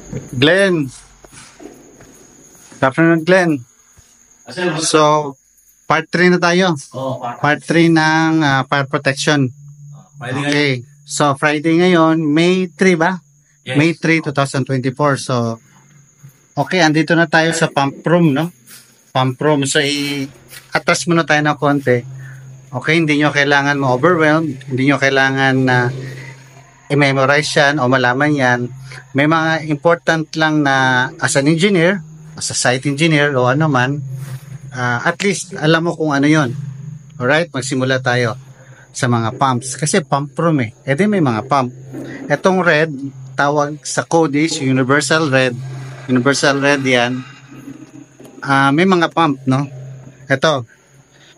Glenn, good afternoon, Glenn. So, part 3 na tayo. Part 3 ng fire protection. Okay. So, Friday ngayon, May 3 ba? Yes. May 3, 2024. So, okay, andito na tayo sa pump room, no? Pump room. So, i-atras muna tayo ng konti. Okay, hindi nyo kailangan ma-overwhelm. Hindi nyo kailangan na i-memorize yan o malaman yan. May mga important lang na as an engineer, as a site engineer o ano man, at least alam mo kung ano yon. Alright, magsimula tayo sa mga pumps. Kasi pump room eh. E di may mga pump. Etong red, tawag sa code is universal red. Universal red yan. May mga pump, no?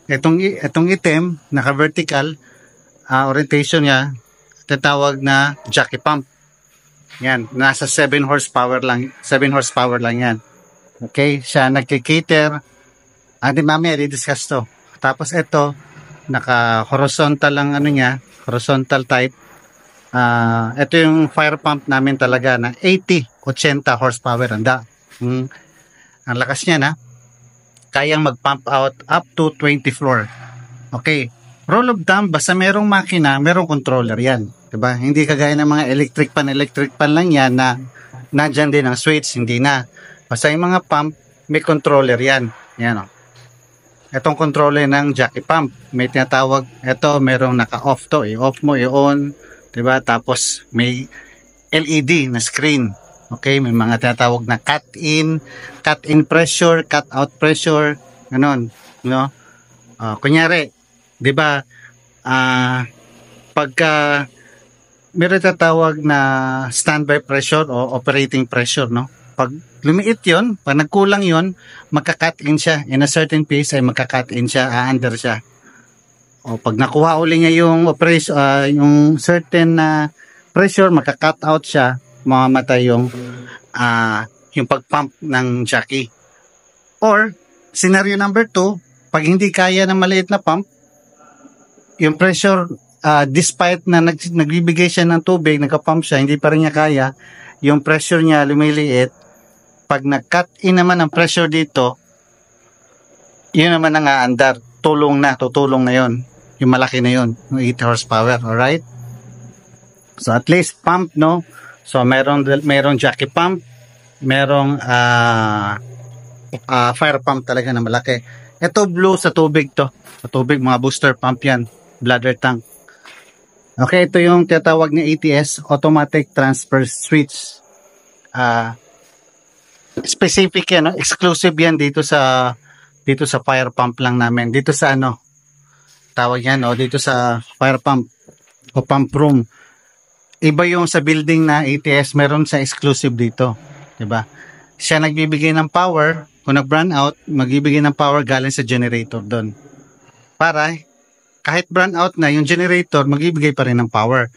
Etong itim, naka-vertical, orientation niya, tatawag na jockey pump. Yan, nasa 7 horsepower lang. 7 horsepower lang yan. Okay, siya nagki-cater. Di mamaya, i-discuss to. Tapos ito, naka-horizontal lang ano niya, horizontal type. Ito yung fire pump namin talaga na 80 horsepower. Ang lakas niya na. Kayang mag-pump out up to 20 floor. Okay. Rule of thumb, basta merong makina, merong controller yan. Diba? Hindi kagaya ng mga electric pan lang yan na nandyan din ang switch, hindi na. Basta yung mga pump, may controller yan. Yan o. Itong controller ng jockey pump, may tinatawag, ito merong naka-off to, i-off mo, i-on, diba? Tapos may LED na screen. Okay, may mga tinatawag na cut-in pressure, cut-out pressure, ganon, no? Kunyari, 'di ba? Pagka meron tinatawag na standby pressure o operating pressure, no? Pag lumiit 'yon, pag nagkulang 'yon, magka-cut-in siya. In a certain pace ay magka-cut-in siya, under siya. O pag nakuha uli niya yung operation, yung certain pressure, magka-cut out siya, mamamatay yung pag-pump ng jockey. Or scenario number 2, pag hindi kaya ng maliit na pump, yung pressure, despite na nagbibigay siya ng tubig, nagka-pump siya, hindi pa rin niya kaya, yung pressure niya lumiliit. Pag nag-cut in naman ang pressure dito, yun naman ang aandar, tutulong na yon, yung malaki na yon, yung 80 horsepower. Alright, so at least pump, no? So merong jockey pump, merong fire pump talaga na malaki. Ito blue sa tubig to. Sa tubig, mga booster pump yan, bladder tank. Okay, ito yung tinatawag ni ATS, automatic transfer switch. Specific yan, no? Exclusive yan dito sa fire pump lang namin. Dito sa tawag yan, dito sa fire pump o pump room. Iba yung sa building na ATS, meron sa exclusive dito, 'di ba? Siya nagbibigay ng power, kung nag-burn out, magbibigay ng power galing sa generator doon. Para kahit burn out na yung generator, magbibigay pa rin ng power.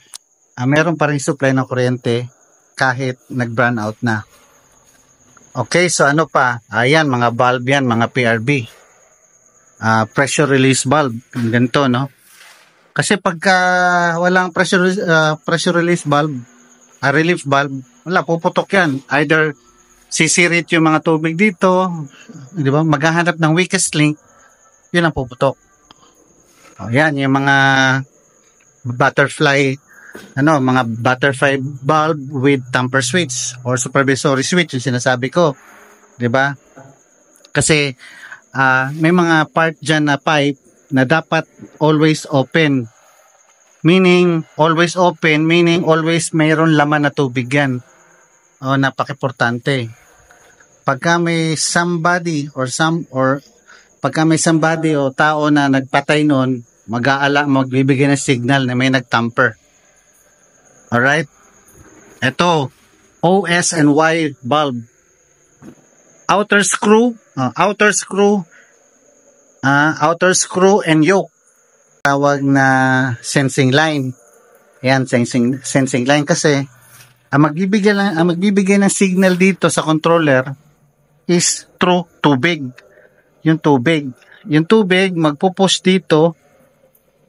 Meron pa rin supply ng kuryente kahit nag-burn out na. Okay, so ano pa? Ayan, mga valve yan, mga PRV. Pressure release valve, ganito, no? Kasi pagka walang pressure release valve, relief valve, wala, puputok yan. Either sisirit yung mga tubig dito, di ba? Maghahanap ng weakest link, yun ang puputok. Yan, yung mga butterfly valve with tamper switch or supervisory switch, yung sinasabi ko, di ba? Kasi may mga part dyan na pipe na dapat always open. Meaning always mayroon laman na tubig yan. Napaka-importante. Pagka may somebody o tao na nagpatay nun, magbibigay ng signal na may nagtamper. Alright? Ito, OS and Y valve. Outer screw and yoke, tawag na sensing line. Yan, sensing line kasi ang magbibigay ng signal dito sa controller is through tubig. Yung tubig magpo-push dito,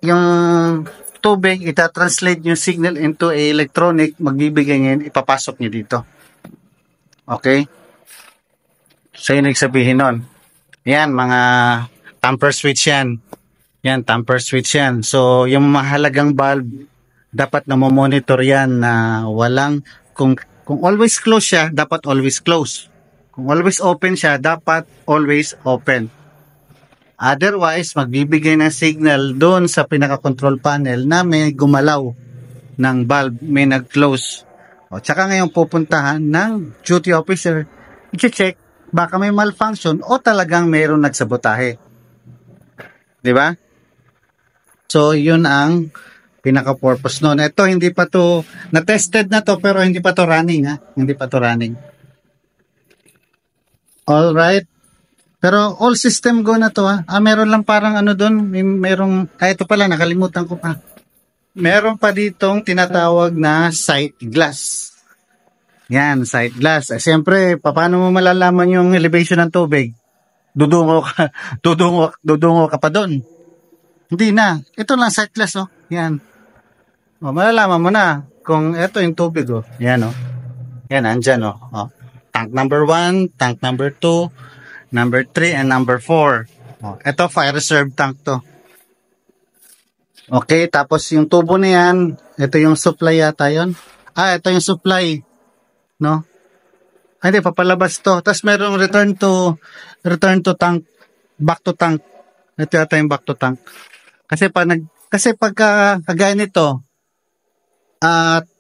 yung tubig itatranslate yung signal into a electronic, magbibigay ngayon, ipapasok niya dito. Okay? So, yun ibig sabihin nun. Yan, mga tamper switch yan. Yan, tamper switch yan. So, yung mahalagang valve, dapat na monitor yan na walang, kung always close siya, dapat always close. Kung always open siya, dapat always open. Otherwise, magbibigay ng signal doon sa pinaka-control panel na may gumalaw ng valve, may nag-close. O, tsaka ngayon pupuntahan ng duty officer, i-check baka may malfunction o talagang mayroong nagsabotahe. Di ba? So, yun ang pinaka-purpose nun. Ito, hindi pa to, na-tested na to, pero hindi pa to running, ha? Hindi pa to running. Alright. Pero all system go na to, ha? Meron lang parang ano doon, merong, ito pala, nakalimutan ko pa. Meron pa ditong tinatawag na sight glass. Yan, sight glass. Siyempre, paano mo malalaman yung elevation ng tubig? Dudungo ka, dudungo ka pa doon. Hindi na. Ito lang sight glass, oh. Yan. O, malalaman mo na kung ito yung tubig, oh. Yan, oh. Yan, andyan, oh. Oh. Tank number 1, tank number 2, number 3, and number 4. Oh. Ito, fire reserve tank to. Okay, tapos yung tubo na yan, ito yung supply yata yun. Ito yung supply. No? Hindi, papalabas to. Tapos merong return to tank, back to tank. Ito yata yung back to tank. Kasi pagka kagaya nito,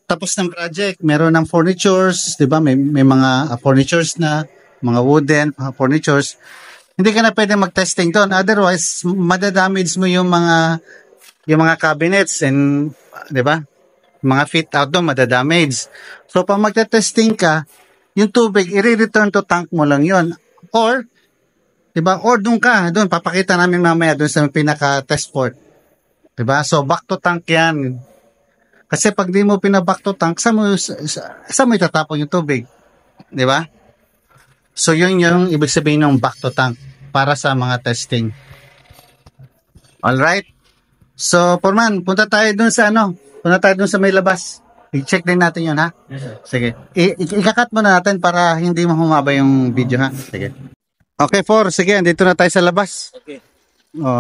tapos ng project, meron ng furnitures, 'di ba? May mga furnitures na, mga wooden furnitures. Hindi ka na pwede mag-testing doon. Otherwise, madadamage mo yung mga cabinets and 'di ba? Mga fit out doon madadamage. So pag magte-testing ka, yung tubig i-return to tank mo lang 'yon. Or 'di ba? Or doon papakita namin mamaya doon sa pinaka-test port. 'Di ba? So back to tank 'yan. Kasi pag di mo pina-back to tank, sa mo itatapon yung tubig. 'Di ba? So yun yung ibig sabihin ng back to tank para sa mga testing. All right? So, Foreman, punta tayo dun sa may labas. I-check din natin yun, ha? Yes, sir. Sige. Ikakat muna natin para hindi mahumaba yung video, ha? Sige. Okay, sige, dito na tayo sa labas. Okay.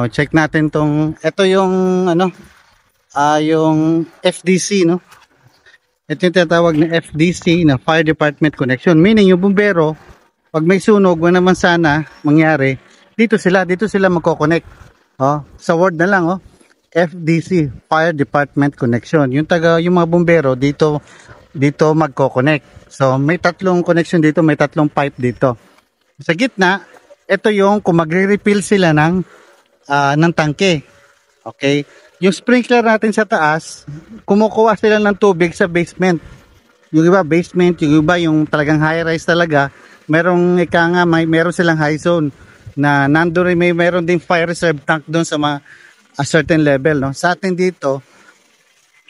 Check natin ito yung, yung FDC, no? Ito yung tinatawag na FDC, na Fire Department Connection. Meaning, yung bumbero, pag may sunog, wala naman sana mangyari, dito sila magko-connect. Sa word na lang, FDC, Fire Department Connection. Yung mga bumbero dito magko-connect. So may tatlong connection dito, may tatlong pipe dito. Sa gitna, ito yung kung magre-refill sila ng tangke. Okay? Yung sprinkler natin sa taas, kumukuha sila ng tubig sa basement. Yung iba basement, yung iba yung talagang high rise talaga, meron silang high zone na nandoon meron ding fire reserve tank doon sa a certain level, no? Sa atin dito,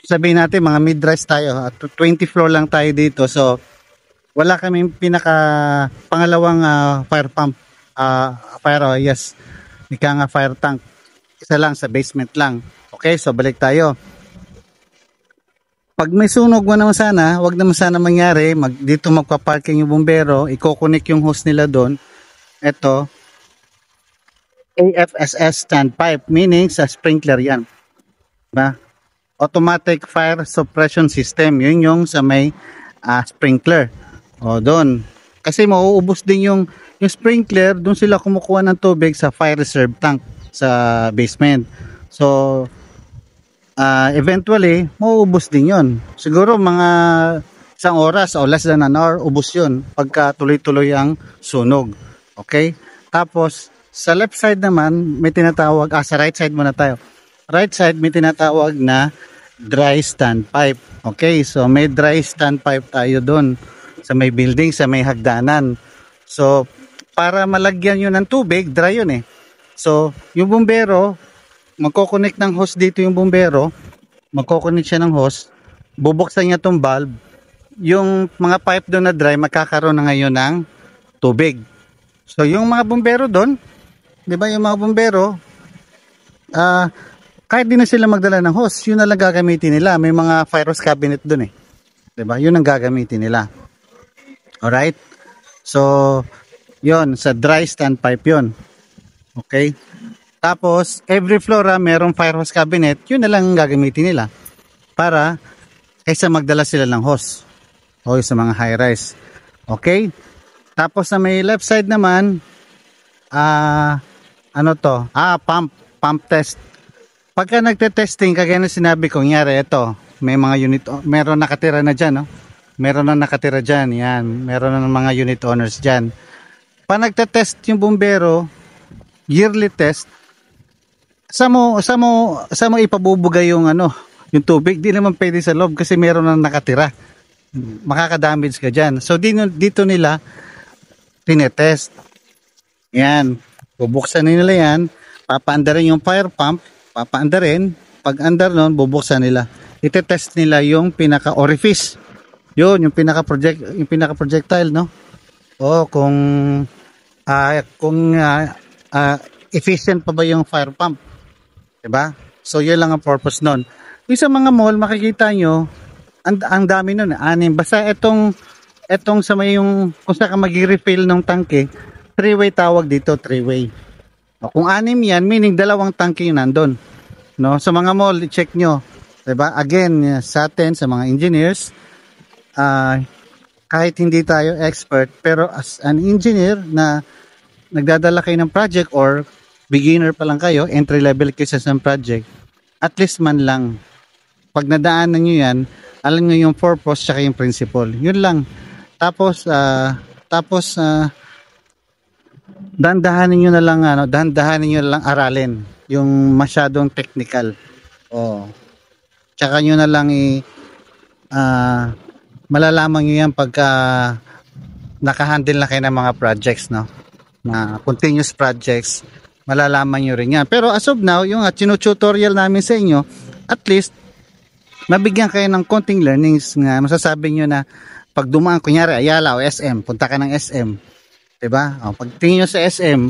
sabihin natin mga mid-rise tayo, at 20 floor lang tayo dito. So wala kaming pangalawang fire pump, fire tank. Isa lang sa basement lang. Okay, so balik tayo. Pag may sunog wag naman sana mangyari, dito magpa-parking yung bumbero, i-connect yung hose nila doon. Ito, AFSS standpipe, meaning sa sprinkler yan. Diba? Automatic Fire Suppression System, yun yung sa may sprinkler. Doon. Kasi mauubos din yung sprinkler, doon sila kumukuha ng tubig sa fire reserve tank sa basement. So, eventually, mauubos din yun. Siguro mga isang oras o less than an hour, ubos yun pagka tuloy-tuloy ang sunog. Okay? Tapos, sa left side naman, may tinatawag, sa right side muna tayo. Right side, may tinatawag na dry standpipe. Okay, so may dry standpipe tayo doon sa may building, sa may hagdanan. So, para malagyan yun ng tubig, dry yun eh. So, yung bumbero, magkoconnect ng hose dito yung bumbero, magkoconnect siya ng hose, bubuksan niya tong valve, yung mga pipe doon na dry, magkakaroon na ngayon ng tubig. So, yung mga bumbero doon, di ba yung mga bumbero, kahit di na sila magdala ng hose, yun na lang gagamitin nila. May mga fire hose cabinet doon eh. Di ba? Yun ang gagamitin nila. Alright? So, yon sa dry standpipe yon. Okay? Tapos, every floor merong fire hose cabinet, yun na lang ang gagamitin nila para kaysa magdala sila ng hose o sa mga high-rise. Okay? Tapos sa may left side naman, ano to? Pump test. Pagka nagte-testing, kagaya na sinabi ko, nangyari ito, may mga unit, meron nakatira na dyan, no? Meron na nakatira dyan, yan. Meron na mga unit owners dyan. Pag nagte-test yung bumbero, yearly test, sa mo ipabubugay yung yung tubig, di naman pwede sa loob kasi meron na nakatira. Makaka-damage ka diyan. So dito nila tinetest. Yan. Bubuksan nila yan, papaandarin yung fire pump, papaandarin, pag andar noon bubuksan nila. Itetest nila yung pinaka orifice. Yun, yung pinaka projectile, no? O kung efficient pa ba yung fire pump. Diba? So, yun lang ang purpose nun. Yung sa mga mall, makikita nyo, ang dami nun. Anim. Basta itong sa may yung, kung saan ka mag-refill ng tangke, 3-way tawag dito, 3-way. O, kung anim yan, meaning dalawang tangke yung nandun. No? Sa mga mall, check nyo. Diba? Again, sa atin, sa mga engineers, kahit hindi tayo expert, pero as an engineer na nagdadala kayo ng project or beginner pa lang kayo, entry level kayo sa isang project, at least man lang, pag nadaanan nyo yan, alam nyo yung purpose tsaka yung principle. Yun lang. Tapos, dandahanin nyo na lang aralin yung masyadong technical. Tsaka nyo na lang malalaman nyo yan pagka nakahandle na kayo ng mga projects, no? Na continuous projects, malalaman nyo rin yan. Pero as of now, yung tutorial namin sa inyo, at least mabigyan kayo ng konting learnings nga masasabi nyo na pag dumaan, kunyari Ayala o SM, punta ka ng SM, diba? Pag tingin nyo sa SM,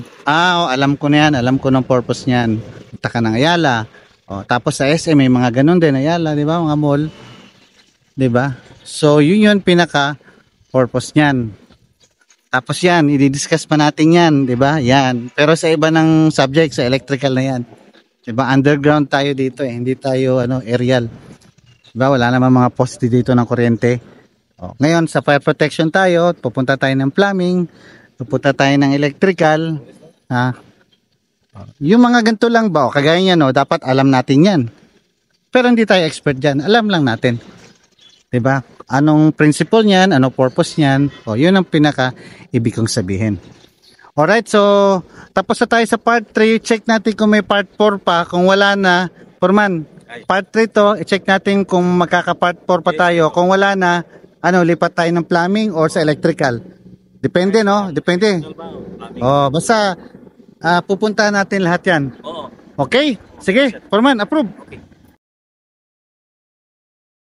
alam ko na yan, alam ko ng purpose niyan, punta ka ng Ayala. Tapos sa SM may mga ganun din, Ayala, diba? Mga mall, diba? So yun pinaka purpose niyan. Tapos yan, i-discuss pa natin yan, diba? Yan. Pero sa iba ng subject, sa electrical na yan. Diba? Underground tayo dito hindi tayo aerial. Diba? Wala naman mga poste dito ng kuryente. Ngayon, sa fire protection tayo, pupunta tayo ng plumbing, pupunta tayo ng electrical. Yung mga ganito lang ba? Kagaya niyan, dapat alam natin yan. Pero hindi tayo expert dyan. Alam lang natin. Diba? Anong principle niyan, anong purpose niyan, yun ang pinaka ibig kong sabihin. Alright, so tapos na tayo sa part 3, check natin kung may part 4 pa, kung wala na, Foreman, part 3 to, i-check natin kung magkaka part 4 pa tayo, kung wala na, lipat tayo ng plumbing or sa electrical. Depende, no? Depende. Basta pupuntahan natin lahat yan. Okay? Sige, Foreman, approve.